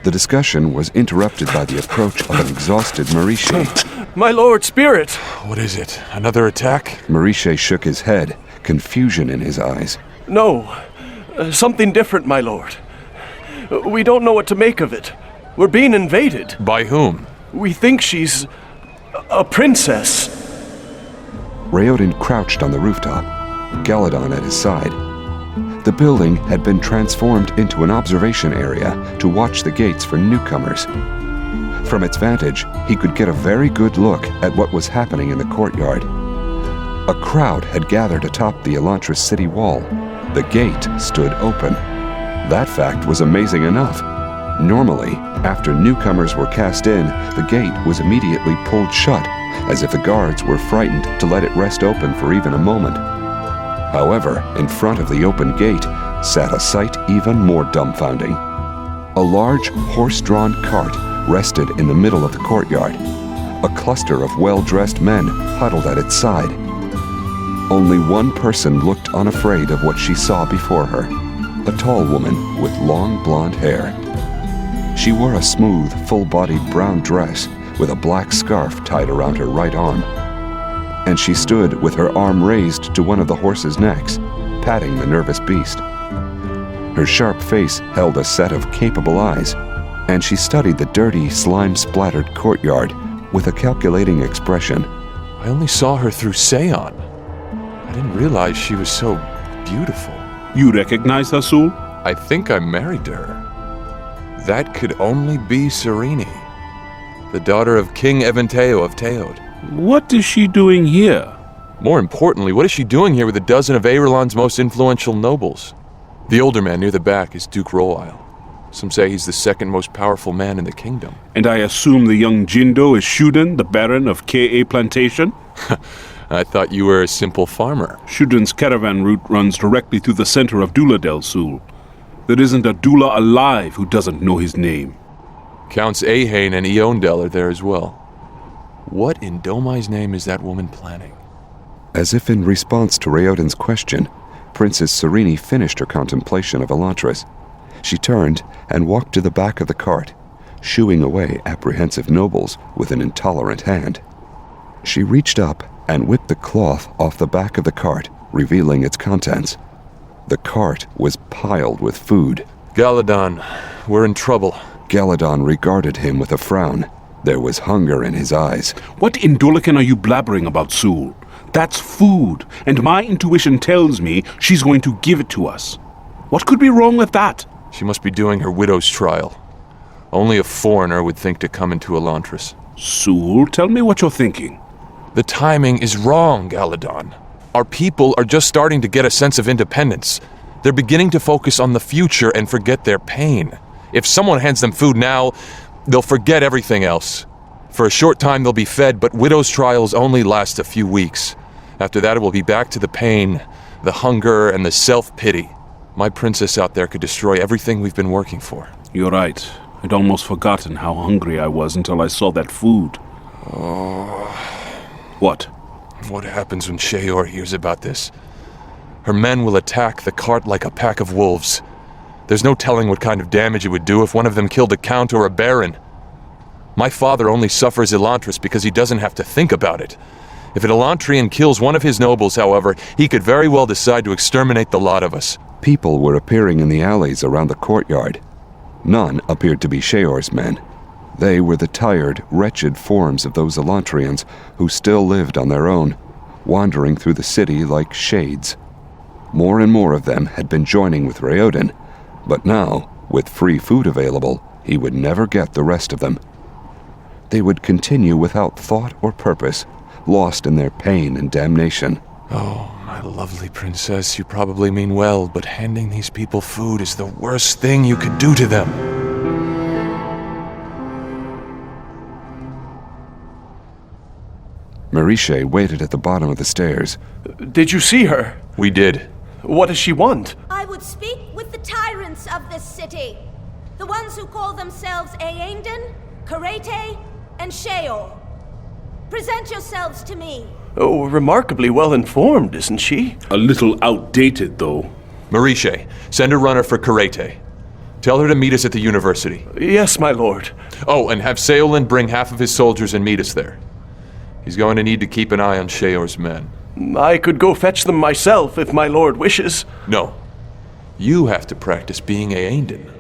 The discussion was interrupted by the approach of an exhausted Marishe. My lord spirit! What is it? Another attack? Marishe shook his head, confusion in his eyes. No, something different, my lord. We don't know what to make of it. We're being invaded. By whom? We think she's a princess. Raoden crouched on the rooftop, Galladon at his side. The building had been transformed into an observation area to watch the gates for newcomers. From its vantage, he could get a very good look at what was happening in the courtyard. A crowd had gathered atop the Elantris city wall. The gate stood open. That fact was amazing enough. Normally, after newcomers were cast in, the gate was immediately pulled shut, as if the guards were frightened to let it rest open for even a moment. However, in front of the open gate sat a sight even more dumbfounding. A large horse-drawn cart rested in the middle of the courtyard. A cluster of well-dressed men huddled at its side. Only one person looked unafraid of what she saw before her, a tall woman with long blonde hair. She wore a smooth, full-bodied brown dress with a black scarf tied around her right arm. And she stood with her arm raised to one of the horse's necks, patting the nervous beast. Her sharp face held a set of capable eyes, and she studied the dirty, slime-splattered courtyard with a calculating expression. I only saw her through Seon. I didn't realize she was so beautiful. You recognize her, Sul? I think I'm married to her. That could only be Serene, the daughter of King Eventeo of Teod. What is she doing here? More importantly, what is she doing here with a dozen of Aerolon's most influential nobles? The older man near the back is Duke Roisle. Some say he's the second most powerful man in the kingdom. And I assume the young Jindo is Shaod, the Baron of K.A. Plantation? I thought you were a simple farmer. Shaod's caravan route runs directly through the center of Dula del Sul. There isn't a Dula alive who doesn't know his name. Counts Ahane and Eondel are there as well. What in Domai's name is that woman planning? As if in response to Raoden's question, Princess Serene finished her contemplation of Elantris. She turned and walked to the back of the cart, shooing away apprehensive nobles with an intolerant hand. She reached up and whipped the cloth off the back of the cart, revealing its contents. The cart was piled with food. Galladon, we're in trouble. Galladon regarded him with a frown. There was hunger in his eyes. What in Dolican are you blabbering about, Sul? That's food, and my intuition tells me she's going to give it to us. What could be wrong with that? She must be doing her widow's trial. Only a foreigner would think to come into Elantris. Sul, tell me what you're thinking. The timing is wrong, Galladon. Our people are just starting to get a sense of independence. They're beginning to focus on the future and forget their pain. If someone hands them food now, they'll forget everything else. For a short time they'll be fed, but widow's trials only last a few weeks. After that it will be back to the pain, the hunger, and the self-pity. My princess out there could destroy everything we've been working for. You're right. I'd almost forgotten how hungry I was until I saw that food. Oh. What? What happens when Shaod hears about this? Her men will attack the cart like a pack of wolves. There's no telling what kind of damage it would do if one of them killed a count or a baron. My father only suffers Elantris because he doesn't have to think about it. If an Elantrian kills one of his nobles, however, he could very well decide to exterminate the lot of us. People were appearing in the alleys around the courtyard. None appeared to be Shaod's men. They were the tired, wretched forms of those Elantrians who still lived on their own, wandering through the city like shades. More and more of them had been joining with Raoden, but now, with free food available, he would never get the rest of them. They would continue without thought or purpose, lost in their pain and damnation. Oh, my lovely princess, you probably mean well, but handing these people food is the worst thing you could do to them. Marishe waited at the bottom of the stairs. Did you see her? We did. What does she want? I would speak with the tyrants of this city. The ones who call themselves Aenden, Karete, and Shaod. Present yourselves to me. Oh, remarkably well informed, isn't she? A little outdated, though. Marishe, send a runner for Karete. Tell her to meet us at the university. Yes, my lord. Oh, and have Saolin bring half of his soldiers and meet us there. He's going to need to keep an eye on Shaor's men. I could go fetch them myself if my lord wishes. No. You have to practice being Aendon.